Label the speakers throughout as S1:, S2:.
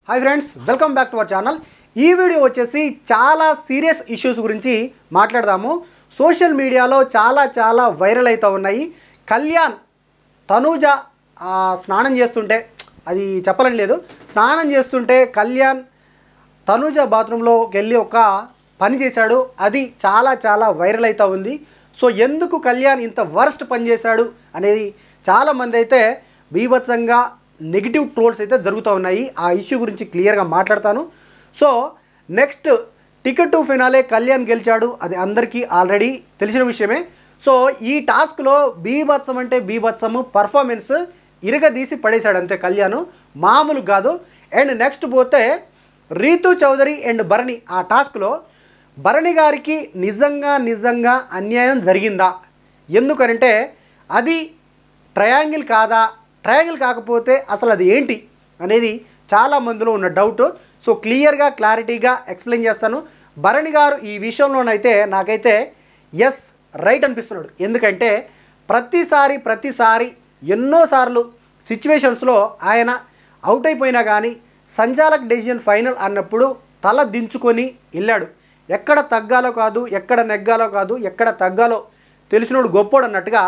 S1: Hi friends, welcome back to our channel. ఈ video వచ్చేసి చాలా సీరియస్ ఇష్యూస్ గురించి మాట్లాడదాము. సోషల్ మీడియాలో చాలా వైరల్ అవుతూ ఉన్నాయి. కళ్యాణ్ తనూజ స్నానం చేస్తుంటే, అది చెప్పలేం లేదు, స్నానం చేస్తుంటే కళ్యాణ్ తనూజ బాత్రూంలోకి వెళ్ళి ఒక పని చేశాడు. అది చాలా వైరల్ అవుతూ ఉంది. సో ఎందుకు కళ్యాణ్ ఇంత వర్స్ట్ పని చేశాడు అనేది చాలామంది అయితే బీభత్సంగా నెగిటివ్ ట్రోల్స్ అయితే జరుగుతూ ఉన్నాయి. ఆ ఇష్యూ గురించి క్లియర్గా మాట్లాడతాను. So next ticket to finale Kalyan గెలిచాడు, అది అందరికీ ఆల్రెడీ తెలిసిన విషయమే. సో ఈ టాస్క్లో బీభత్సం అంటే బీభత్సము పర్ఫార్మెన్స్ ఇరగదీసి పడేశాడు అంతే కళ్యాణ్, మామూలు కాదు. అండ్ నెక్స్ట్ పోతే రీతు చౌదరి అండ్ భరణి, ఆ టాస్క్లో భరణి గారికి నిజంగా అన్యాయం జరిగిందా? ఎందుకనంటే అది ట్రయాంగిల్ కాదా, ట్రయాంగిల్ కాకపోతే అసలు అది ఏంటి అనేది చాలా మందిలో ఉన్న డౌట్. సో క్లియర్గా క్లారిటీగా ఎక్స్ప్లెయిన్ చేస్తాను. భరణి గారు ఈ విషయంలోనైతే నాకైతే ఎస్ రైట్ అనిపిస్తున్నాడు. ఎందుకంటే ప్రతిసారి ఎన్నోసార్లు సిచ్యువేషన్స్లో ఆయన అవుట్ అయిపోయినా కానీ సంచాలక్ డెసిజన్ ఫైనల్ అన్నప్పుడు తల దించుకొని వెళ్ళాడు. ఎక్కడ తగ్గాలో కాదు, ఎక్కడ నెగ్గాలో కాదు, ఎక్కడ తగ్గాలో తెలిసినోడు గొప్పోడు అన్నట్టుగా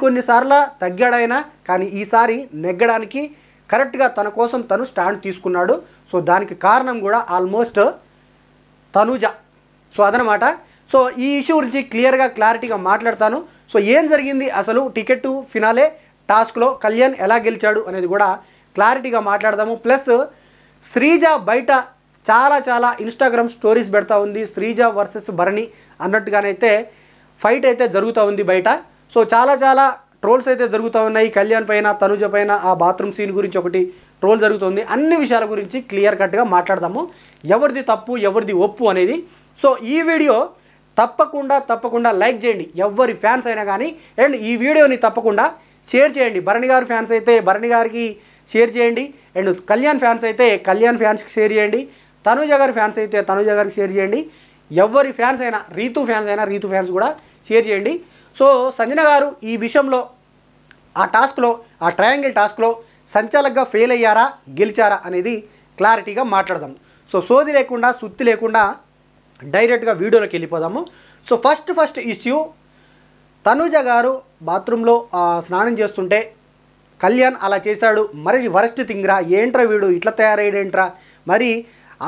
S1: కొన్నిసార్లు తగ్గాడైనా కానీ ఈసారి నెగ్గడానికి కరెక్ట్గా తన కోసం తను స్టాండ్ తీసుకున్నాడు. సో దానికి కారణం కూడా ఆల్మోస్ట్ తనూజ. సో అదనమాట. సో ఈ ఇష్యూ గురించి క్లియర్గా క్లారిటీగా మాట్లాడతాను. సో ఏం జరిగింది అసలు టికెట్ టు ఫినాలే టాస్క్లో కళ్యాణ్ ఎలా గెలిచాడు అనేది కూడా క్లారిటీగా మాట్లాడదాము. ప్లస్ శ్రీజ బయట చాలా ఇన్స్టాగ్రామ్ స్టోరీస్ పెడతా ఉంది. శ్రీజ వర్సెస్ భరణి అన్నట్టుగానైతే ఫైట్ అయితే జరుగుతూ ఉంది బయట. సో చాలా ట్రోల్స్ అయితే జరుగుతూ ఉన్నాయి కళ్యాణ్ పైన, తనుజ పైన. ఆ బాత్రూమ్ సీన్ గురించి ఒకటి ట్రోల్ జరుగుతుంది. అన్ని విషయాల గురించి క్లియర్ కట్గా మాట్లాడదాము, ఎవరిది తప్పు ఎవరిది ఒప్పు అనేది. సో ఈ వీడియో తప్పకుండా లైక్ చేయండి, ఎవరి ఫ్యాన్స్ అయినా కానీ. అండ్ ఈ వీడియోని తప్పకుండా షేర్ చేయండి. భరణి గారి ఫ్యాన్స్ అయితే భరణి గారికి షేర్ చేయండి. అండ్ కళ్యాణ్ ఫ్యాన్స్ అయితే కళ్యాణ్ ఫ్యాన్స్కి షేర్ చేయండి. తనుజ గారి ఫ్యాన్స్ అయితే తనుజ గారికి షేర్ చేయండి. ఎవరి ఫ్యాన్స్ అయినా, రీతు ఫ్యాన్స్ కూడా షేర్ చేయండి. సో సంజన గారు ఈ విషయంలో ఆ టాస్క్లో, ఆ ట్రయాంగిల్ టాస్క్లో సంచాలకుగా ఫెయిల్ అయ్యారా గెలిచారా అనేది క్లారిటీగా మాట్లాడదాం. సో సోది లేకుండా సుత్తి లేకుండా డైరెక్ట్గా వీడియోలోకి వెళ్ళిపోదాము. సో ఫస్ట్ ఇష్యూ, తనూజ గారు బాత్రూంలో స్నానం చేస్తుంటే కళ్యాణ్ అలా చేశాడు. మరి వరస్ట్ థింగ్రా, ఏంట్రా వీడు ఇట్లా తయారయ్యేంట్రా, మరి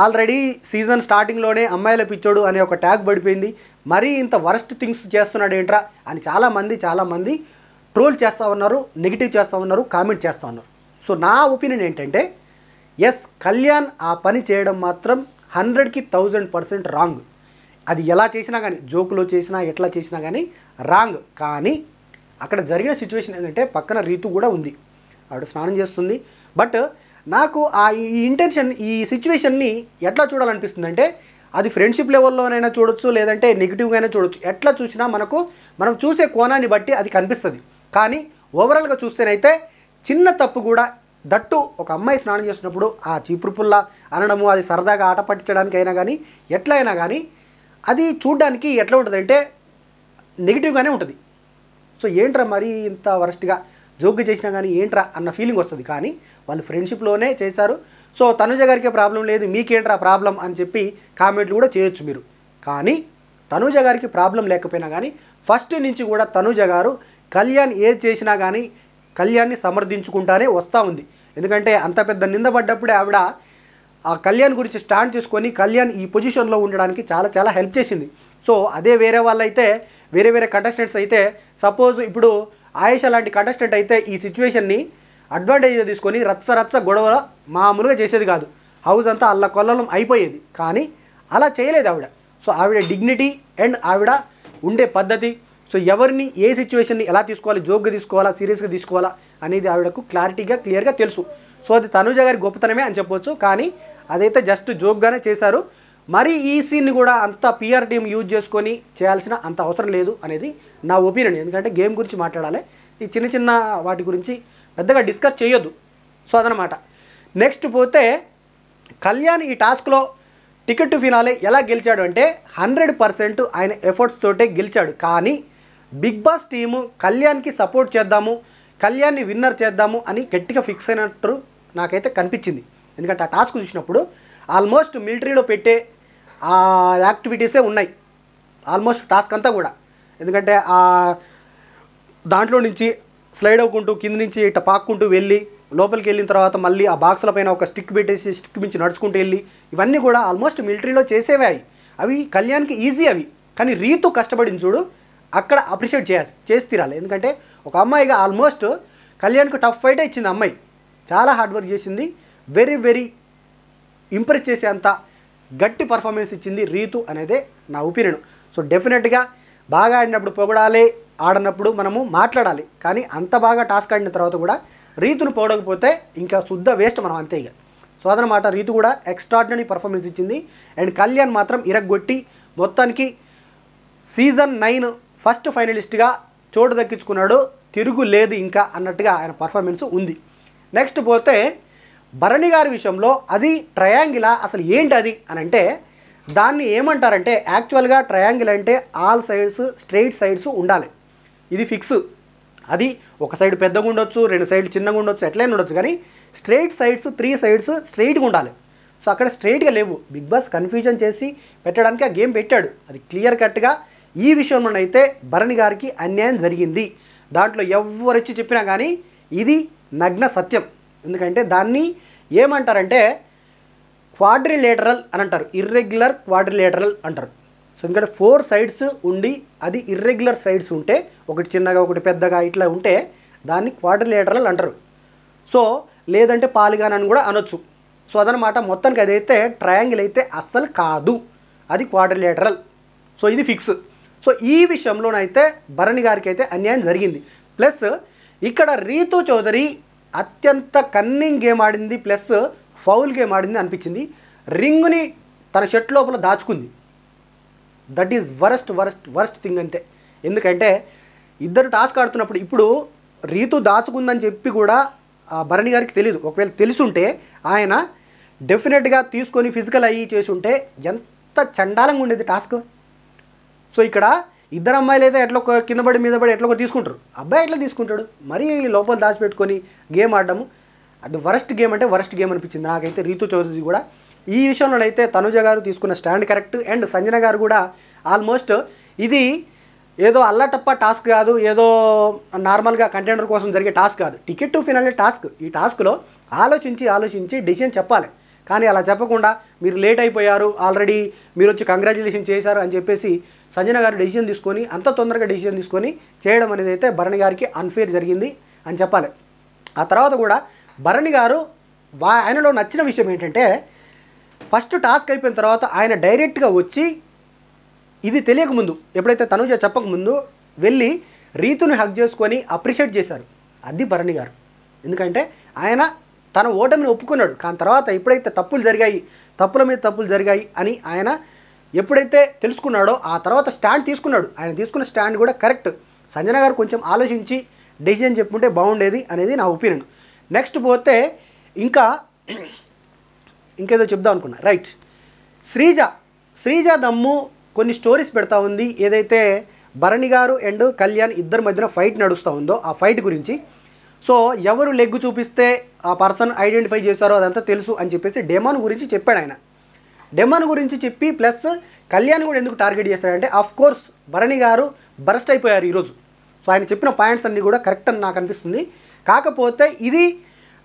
S1: ఆల్రెడీ సీజన్ స్టార్టింగ్లోనే అమ్మాయిల పిచ్చోడు అనే ఒక ట్యాగ్ పడిపోయింది, మరీ ఇంత వరస్ట్ థింగ్స్ చేస్తున్నాడు ఏంట్రా అని చాలామంది ట్రోల్ చేస్తూ ఉన్నారు, నెగిటివ్ చేస్తూ ఉన్నారు, కామెంట్ చేస్తూ ఉన్నారు. సో నా ఒపీనియన్ ఏంటంటే ఎస్, కళ్యాణ్ ఆ పని చేయడం మాత్రం 100కి 1000% రాంగ్. అది ఎలా చేసినా కానీ, జోకులో చేసినా ఎట్లా చేసినా కానీ రాంగ్. కానీ అక్కడ జరిగిన సిచ్యువేషన్ ఏంటంటే పక్కన రీతు కూడా ఉంది, ఆవిడ స్నానం చేస్తుంది. బట్ నాకు ఈ ఇంటెన్షన్, ఈ సిచ్యువేషన్ని ఎట్లా చూడాలనిపిస్తుంది అంటే అది ఫ్రెండ్షిప్ లెవెల్లోనైనా చూడొచ్చు, లేదంటే నెగిటివ్గా అయినా చూడొచ్చు. ఎట్లా చూసినా మనం చూసే కోణాన్ని బట్టి అది కనిపిస్తుంది. కానీ ఓవరాల్గా చూస్తేనైతే చిన్న తప్పు కూడా, దట్టు ఒక అమ్మాయి స్నానం చేస్తున్నప్పుడు ఆ చీపురు పుల్ల అనడము, అది సరదాగా ఆట పట్టించడానికి అయినా కానీ ఎట్లా అయినా కానీ అది చూడ్డానికి ఎట్లా ఉంటుంది అంటే నెగిటివ్గానే ఉంటుంది. సో ఏంట్రా మరీ ఇంత వరస్ట్గా జోక్గా చేసినా కానీ ఏంట్రా అన్న ఫీలింగ్ వస్తుంది. కానీ వాళ్ళు ఫ్రెండ్షిప్లోనే చేశారు. సో తనుజ గారికి ప్రాబ్లం లేదు, మీకేంట్రా ప్రాబ్లం అని చెప్పి కామెంట్లు కూడా చేయొచ్చు మీరు. కానీ తనుజ గారికి ప్రాబ్లం లేకపోయినా కానీ ఫస్ట్ నుంచి కూడా తనుజ గారు కళ్యాణ్ ఏది చేసినా కానీ కళ్యాణ్ని సమర్థించుకుంటానే వస్తూ ఉంది. ఎందుకంటే అంత పెద్ద నిందపడ్డప్పుడే ఆవిడ ఆ కళ్యాణ్ గురించి స్టాండ్ తీసుకొని కళ్యాణ్ ఈ పొజిషన్లో ఉండడానికి చాలా హెల్ప్ చేసింది. సో అదే వేరే వాళ్ళైతే, వేరే కంటెస్టెంట్స్ అయితే, సపోజ్ ఇప్పుడు ఆయేష లాంటి కంటెస్టెంట్ అయితే ఈ సిచ్యువేషన్ని అడ్వాంటేజ్గా తీసుకొని రచ్చ గొడవ మామూలుగా చేసేది కాదు, హౌస్ అంతా అల్లకొల్లం అయిపోయేది. కానీ అలా చేయలేదు ఆవిడ. సో ఆవిడ డిగ్నిటీ అండ్ ఆవిడ ఉండే పద్ధతి, సో ఎవరిని ఏ సిచ్యువేషన్ని ఎలా తీసుకోవాలి, జోక్గా తీసుకోవాలా సీరియస్గా తీసుకోవాలా అనేది ఆవిడకు క్లియర్గా తెలుసు. సో అది తనూజ గారి గొప్పతనమే అని చెప్పొచ్చు. కానీ అదైతే జస్ట్ జోక్గానే చేశారు. మరి ఈ సీన్ని కూడా అంత పిఆర్ టీమ్ యూజ్ చేసుకొని చేయాల్సిన అంత అవసరం లేదు అనేది నా ఒపీనియన్. ఎందుకంటే గేమ్ గురించి మాట్లాడాలి, ఈ చిన్న వాటి గురించి పెద్దగా డిస్కస్ చేయొద్దు. సో అదనమాట. నెక్స్ట్ పోతే కళ్యాణ్ ఈ టాస్క్లో టికెట్ టు ఫినాలే ఎలా గెలిచాడు అంటే 100% ఆయన ఎఫర్ట్స్ తోటే గెలిచాడు. కానీ బిగ్ బాస్ టీము కళ్యాణ్కి సపోర్ట్ చేద్దాము, కళ్యాణ్ని విన్నర్ చేద్దాము అని గట్టిగా ఫిక్స్ అయినట్టు నాకైతే కనిపించింది. ఎందుకంటే ఆ టాస్క్ చూసినప్పుడు ఆల్మోస్ట్ మిలిటరీలో పెట్టే ఆ యాక్టివిటీసే ఉన్నాయి ఆల్మోస్ట్ టాస్క్ అంతా కూడా. ఎందుకంటే దాంట్లో నుంచి స్లైడ్ అవ్వుకుంటూ కింద నుంచి ఇట్లా పాక్కుంటూ వెళ్ళి లోపలికి వెళ్ళిన తర్వాత మళ్ళీ ఆ బాక్సుల పైన ఒక స్టిక్ పెట్టేసి స్టిక్ మించి నడుచుకుంటూ వెళ్ళి ఇవన్నీ కూడా ఆల్మోస్ట్ మిలిటరీలో చేసేవే అవి కళ్యాణ్కి ఈజీ అవి. కానీ రీతు కష్టపడింది చూడు, అక్కడ అప్రిషియేట్ చేసి తీరాలి. ఎందుకంటే ఒక అమ్మాయిగా ఆల్మోస్ట్ కళ్యాణ్కి టఫ్ ఫైటే ఇచ్చింది అమ్మాయి, చాలా హార్డ్ వర్క్ చేసింది, వెరీ వెరీ ఇంప్రెస్ చేసే అంత గట్టి పర్ఫార్మెన్స్ ఇచ్చింది రీతు అనేదే నా ఒపీనియన్. సో డెఫినెట్గా బాగా ఆడినప్పుడు పొగడాలి, ఆడినప్పుడు మనము మాట్లాడాలి. కానీ అంత బాగా టాస్క్ ఆడిన తర్వాత కూడా రీతును పొగడకపోతే ఇంకా శుద్ధ వేస్ట్ మనం అంతే ఇక. సో అదనమాట, రీతు కూడా ఎక్స్ట్రాడినరీ పర్ఫార్మెన్స్ ఇచ్చింది. అండ్ కళ్యాణ్ మాత్రం ఇరగ్గొట్టి మొత్తానికి సీజన్ 9 ఫస్ట్ ఫైనలిస్ట్గా చోటు దక్కించుకున్నాడు, తిరుగు లేదు ఇంకా అన్నట్టుగా ఆయన పర్ఫార్మెన్స్ ఉంది. నెక్స్ట్ పోతే భరణి గారి విషయంలో అది ట్రయాంగిలా, అసలు ఏంటి అది అని అంటే దాన్ని ఏమంటారంటే యాక్చువల్గా ట్రయాంగిల్ అంటే ఆల్ సైడ్స్ స్ట్రైట్ సైడ్స్ ఉండాలి, ఇది ఫిక్స్. అది ఒక సైడ్ పెద్దగా ఉండొచ్చు, 2 సైడ్లు చిన్నగా ఉండొచ్చు, ఎట్లయినా ఉండొచ్చు, కానీ స్ట్రైట్ సైడ్స్ 3 సైడ్స్ స్ట్రైట్గా ఉండాలి. సో అక్కడ స్ట్రైట్గా లేవు. బిగ్ బాస్ కన్ఫ్యూజన్ చేసి పెట్టడానికి ఆ గేమ్ పెట్టాడు. అది క్లియర్ కట్గా ఈ విషయంలోనైతే భరణి గారికి అన్యాయం జరిగింది. దాంట్లో ఎవరు వచ్చి చెప్పినా కానీ ఇది నగ్న సత్యం. ఎందుకంటే దాన్ని ఏమంటారంటే క్వాడ్రిలేటరల్ అని అంటారు, ఇర్రెగ్యులర్ క్వాడ్రిలేటరల్ అంటారు. సో ఎందుకంటే 4 సైడ్స్ ఉండి అది ఇర్రెగ్యులర్ సైడ్స్ ఉంటే, ఒకటి చిన్నగా ఒకటి పెద్దగా ఇట్లా ఉంటే దాన్ని క్వాడ్రిలేటరల్ అంటారు. సో లేదంటే పాలిగాన్ అని కూడా అనొచ్చు. సో అదనమాట, మొత్తానికి అదైతే ట్రయాంగిల్ అయితే అస్సలు కాదు, అది క్వాడ్రిలేటరల్. సో ఇది ఫిక్స్. సో ఈ విషయంలోనైతే భరణి గారికి అయితే అన్యాయం జరిగింది. ప్లస్ ఇక్కడ రీతు చౌదరి అత్యంత కన్నింగ్ గేమ్ ఆడింది, ప్లస్ ఫౌల్ గేమ్ ఆడింది అనిపించింది. రింగుని తన షర్ట్ లోపల దాచుకుంది. దట్ ఈజ్ వరస్ట్ థింగ్ అంతే. ఎందుకంటే ఇద్దరు టాస్క్ ఆడుతున్నప్పుడు ఇప్పుడు రీతు దాచుకుందని చెప్పి కూడా భరణి గారికి తెలియదు. ఒకవేళ తెలుసుంటే ఆయన డెఫినెట్గా తీసుకొని ఫిజికల్ అయ్యి చేసి ఉంటే ఎంత చండాలంగా ఉండేది టాస్క్. సో ఇక్కడ ఇద్దరు అమ్మాయిలు అయితే ఎట్లా కింద పడి మీద పడి ఎట్లా తీసుకుంటారు, అబ్బాయి ఎట్లా తీసుకుంటాడు, మరీ లోపల దాచిపెట్టుకొని గేమ్ ఆడడము, అది వరస్ట్ గేమ్ అంటే వరస్ట్ గేమ్ అనిపించింది నాకైతే. రీతు చౌదరి కూడా ఈ విషయంలోనైతే తనుజ గారు తీసుకున్న స్టాండ్ కరెక్ట్. అండ్ సంజన గారు కూడా ఆల్మోస్ట్ ఇది ఏదో అల్లటప్ప టాస్క్ కాదు, ఏదో నార్మల్గా కంటెండర్ కోసం జరిగే టాస్క్ కాదు, టికెట్ టు ఫినాలే టాస్క్. ఈ టాస్క్లో ఆలోచించి డెసిషన్ చెప్పాలి. కానీ అలా చెప్పకుండా మీరు లేట్ అయిపోయారు, ఆల్రెడీ మీరు వచ్చి కంగ్రాచులేషన్ చేశారు అని చెప్పేసి సంజన గారు డెసిషన్ తీసుకొని అంత తొందరగా డెసిషన్ తీసుకొని చేయడం అనేది అయితే భరణి గారికి అన్ఫేర్ జరిగింది అని చెప్పాలి. ఆ తర్వాత కూడా భరణి గారు ఆయనలో నచ్చిన విషయం ఏంటంటే ఫస్ట్ టాస్క్ అయిపోయిన తర్వాత ఆయన డైరెక్ట్గా వచ్చి ఇది తెలియకముందు, ఎప్పుడైతే తనుజ చెప్పకముందు వెళ్ళి రీతుని హగ్ చేసుకొని అప్రిషియేట్ చేశారు. అది భరణి గారు. ఎందుకంటే ఆయన తన ఓటమిని ఒప్పుకున్నాడు. కానీ తర్వాత ఎప్పుడైతే తప్పుల మీద తప్పులు జరిగాయి అని ఆయన ఎప్పుడైతే తెలుసుకున్నాడో ఆ తర్వాత స్టాండ్ తీసుకున్నాడు. ఆయన తీసుకున్న స్టాండ్ కూడా కరెక్ట్. సంజన గారు కొంచెం ఆలోచించి డెసిషన్ చెప్పుకుంటే బాగుండేది అనేది నా ఒపీనియన్. నెక్స్ట్ పోతే ఇంకేదో చెప్దాం అనుకున్నా. రైట్, శ్రీజ దమ్ము కొన్ని స్టోరీస్ పెడతా ఉంది. ఏదైతే భరణి గారు అండ్ కళ్యాణ్ ఇద్దరి మధ్యన ఫైట్ నడుస్తూ ఉందో ఆ ఫైట్ గురించి. సో ఎవరు లెగ్ చూపిస్తే ఆ పర్సన్ ఐడెంటిఫై చేశారో అదంతా తెలుసు అని చెప్పేసి డెమాన్ గురించి చెప్పాడు ఆయన. డెమాన్ గురించి చెప్పి ప్లస్ కళ్యాణ్ కూడా ఎందుకు టార్గెట్ చేశాడంటే of course Bharani garu burst అయిపోయారు ఈరోజు. సో ఆయన చెప్పిన పాయింట్స్ అన్నీ కూడా కరెక్ట్ అని నాకు అనిపిస్తుంది. కాకపోతే ఇది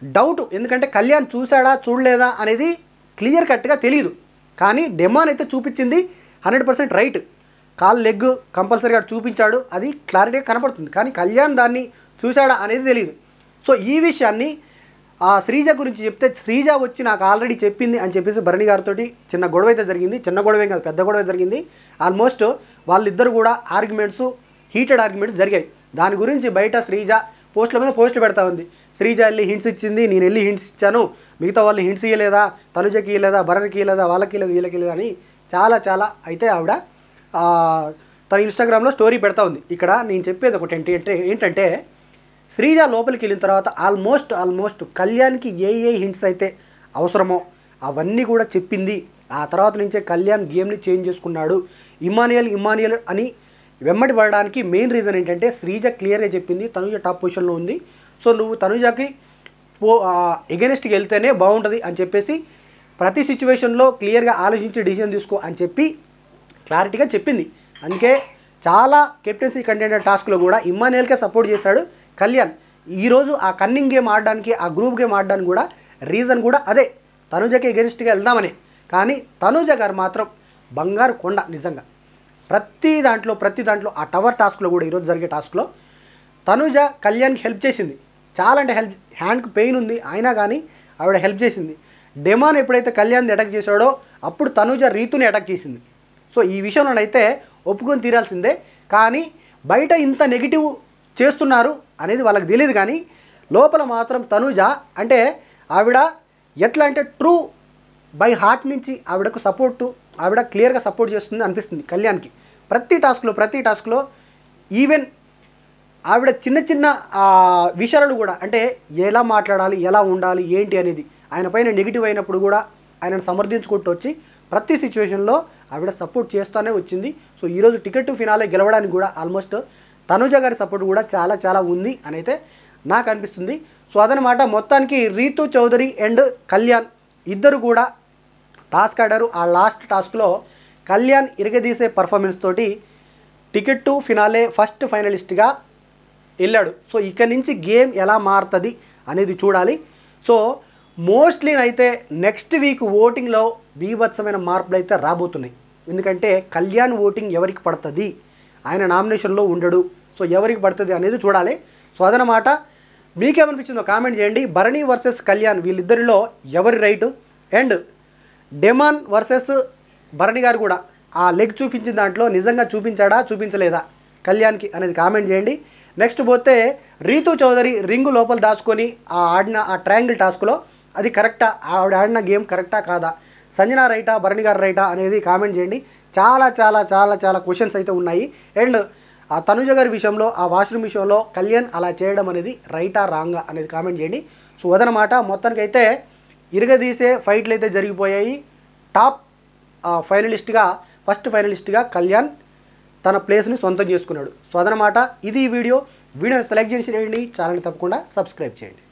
S1: డౌట్, ఎందుకంటే కళ్యాణ్ చూశాడా చూడలేదా అనేది క్లియర్ కట్గా తెలియదు. కానీ డెమాన్ అయితే చూపించింది 100% రైట్. లెగ్ కంపల్సరీగా చూపించాడు, అది క్లారిటీగా కనపడుతుంది. కానీ కళ్యాణ్ దాన్ని చూశాడా అనేది తెలియదు. సో ఈ విషయాన్ని శ్రీజ గురించి చెప్తే శ్రీజ వచ్చి నాకు ఆల్రెడీ చెప్పింది అని చెప్పేసి భరణి గారితో చిన్న గొడవ అయితే జరిగింది. చిన్న గొడవ కాదు, పెద్ద గొడవ జరిగింది. ఆల్మోస్ట్ వాళ్ళిద్దరు కూడా హీటెడ్ ఆర్గ్యుమెంట్స్ జరిగాయి. దాని గురించి బయట శ్రీజ పోస్టుల మీద పోస్టులు పెడతా ఉంది. శ్రీజ వెళ్ళి హింట్స్ ఇచ్చింది, నేను వెళ్ళి హింట్స్ ఇచ్చాను, మిగతా వాళ్ళు హింట్స్ ఇవ్వలేదా, తనుజకి ఇవ్వలేదా, భరణికి ఇవ్వలేదా, వాళ్ళకి ఇవ్వలేదు, వీళ్ళకి ఇవ్వలేదు అని చాలా అయితే ఆవిడ తన ఇన్స్టాగ్రామ్లో స్టోరీ పెడతా ఉంది. ఇక్కడ నేను చెప్పేది ఒకటి ఏంటంటే శ్రీజ లోపలికి వెళ్ళిన తర్వాత ఆల్మోస్ట్ కళ్యాణ్కి ఏ హింట్స్ అయితే అవసరమో అవన్నీ కూడా చెప్పింది. ఆ తర్వాత నుంచే కళ్యాణ్ గేమ్ని చేంజ్ చేసుకున్నాడు. ఇమానియల్ అని వెంబడి పడడానికి మెయిన్ రీజన్ ఏంటంటే శ్రీజ క్లియర్గా చెప్పింది తనుజ టాప్ పొజిషన్లో ఉంది. సో నువ్వు తనుజకి ఎగెనిస్ట్కి వెళ్తేనే బాగుంటుంది అని చెప్పేసి ప్రతి సిచ్యువేషన్లో క్లియర్గా ఆలోచించి డిసిజన్ తీసుకో అని చెప్పి క్లారిటీగా చెప్పింది. అందుకే చాలా కెప్టెన్సీ కంటెండర్ టాస్క్లో కూడా ఇమ్మాన్యుయల్కే సపోర్ట్ చేశాడు కళ్యాణ్. ఈరోజు ఆ కన్నింగ్ గేమ్ ఆడడానికి, ఆ గ్రూప్ గేమ్ ఆడడానికి కూడా రీజన్ కూడా అదే, తనుజకి ఎగెనిస్ట్గా వెళ్దామని. కానీ తనుజ గారు మాత్రం బంగారు కొండ నిజంగా. ప్రతి దాంట్లో ఆ టవర్ టాస్క్లో కూడా ఈరోజు జరిగే టాస్క్లో తనుజ కళ్యాణ్కి హెల్ప్ చేసింది. చాలా అంటే హెల్ప్, హ్యాండ్కి పెయిన్ ఉంది అయినా కానీ ఆవిడ హెల్ప్ చేసింది. డెమాన్ ఎప్పుడైతే కళ్యాణ్ని అటాక్ చేశాడో అప్పుడు తనుజ రీతుని అటాక్ చేసింది. సో ఈ విషయంలోనైతే ఒప్పుకొని తీరాల్సిందే. కానీ బయట ఇంత నెగిటివ్ చేస్తున్నారు అనేది వాళ్ళకి తెలియదు. కానీ లోపల మాత్రం తనుజ అంటే ఆవిడ ఎట్లా అంటే ట్రూ బై హార్ట్ నుంచి ఆవిడకు సపోర్టు, ఆవిడ క్లియర్గా సపోర్ట్ చేస్తుంది అనిపిస్తుంది కళ్యాణ్కి. ప్రతి టాస్క్లో ఈవెన్ ఆవిడ చిన్న చిన్న విషయాలను కూడా అంటే ఎలా మాట్లాడాలి, ఎలా ఉండాలి, ఏంటి అనేది ఆయన పైన నెగిటివ్ అయినప్పుడు కూడా ఆయనను సమర్థించుకుంటూ వచ్చి ప్రతి సిచ్యువేషన్లో ఆవిడ సపోర్ట్ చేస్తూనే వచ్చింది. సో ఈరోజు టికెట్ టు ఫినాలే గెలవడానికి కూడా ఆల్మోస్ట్ తనుజ గారి సపోర్ట్ కూడా చాలా చాలా ఉంది అని అయితే నాకు అనిపిస్తుంది. సో అదనమాట, మొత్తానికి రీతు చౌదరి అండ్ కళ్యాణ్ ఇద్దరు కూడా టాస్క్ ఆడారు. ఆ లాస్ట్ టాస్క్లో కళ్యాణ్ ఇరగదీసే పర్ఫార్మెన్స్ తోటి టికెట్ టు ఫినాలే ఫస్ట్ ఫైనలిస్ట్గా వెళ్ళాడు. సో ఇక్కడి నుంచి గేమ్ ఎలా మారుతుంది అనేది చూడాలి. సో మోస్ట్లీ అయితే నెక్స్ట్ వీక్ ఓటింగ్లో బీభత్సమైన మార్పులు అయితే రాబోతున్నాయి. ఎందుకంటే కళ్యాణ్ ఓటింగ్ ఎవరికి పడుతుంది, ఆయన నామినేషన్లో ఉండడు. సో ఎవరికి పడుతుంది అనేది చూడాలి. సో అదనమాట, మీకేమనిపించిందో కామెంట్ చేయండి. భరణి వర్సెస్ కళ్యాణ్ వీళ్ళిద్దరిలో ఎవరి right, and demon versus Bharani garu కూడా ఆ లెగ్ చూపించిన దాంట్లో నిజంగా చూపించాడా చూపించలేదా కళ్యాణ్కి అనేది కామెంట్ చేయండి. నెక్స్ట్ పోతే రీతు చౌదరి రింగు లోపల దాచుకొని ఆడిన ఆ ట్రయాంగిల్ టాస్క్లో అది కరెక్టా, ఆవిడ ఆడిన గేమ్ కరెక్టా కాదా, సంజన రైటా భరణి గారు రైటా అనేది కామెంట్ చేయండి. చాలా చాలా చాలా చాలా క్వశ్చన్స్ అయితే ఉన్నాయి. అండ్ ఆ తనుజ గారి విషయంలో, ఆ వాష్రూమ్ విషయంలో కళ్యాణ్ అలా చేయడం అనేది రైటా రాంగా అనేది కామెంట్ చేయండి. సో అదనమాట, మొత్తానికైతే ఇరగదీసే ఫైట్లు అయితే జరిగిపోయాయి. టాప్ ఫైనలిస్ట్గా, ఫస్ట్ ఫైనలిస్ట్గా కళ్యాణ్ తన ప్లేస్ని సొంతం చేసుకున్నాడు. సో అదనమాట, ఇది ఈ వీడియో. వీడియోని సెలెక్ట్ చేసి ఛానల్ని తప్పకుండా సబ్స్క్రైబ్ చేయండి.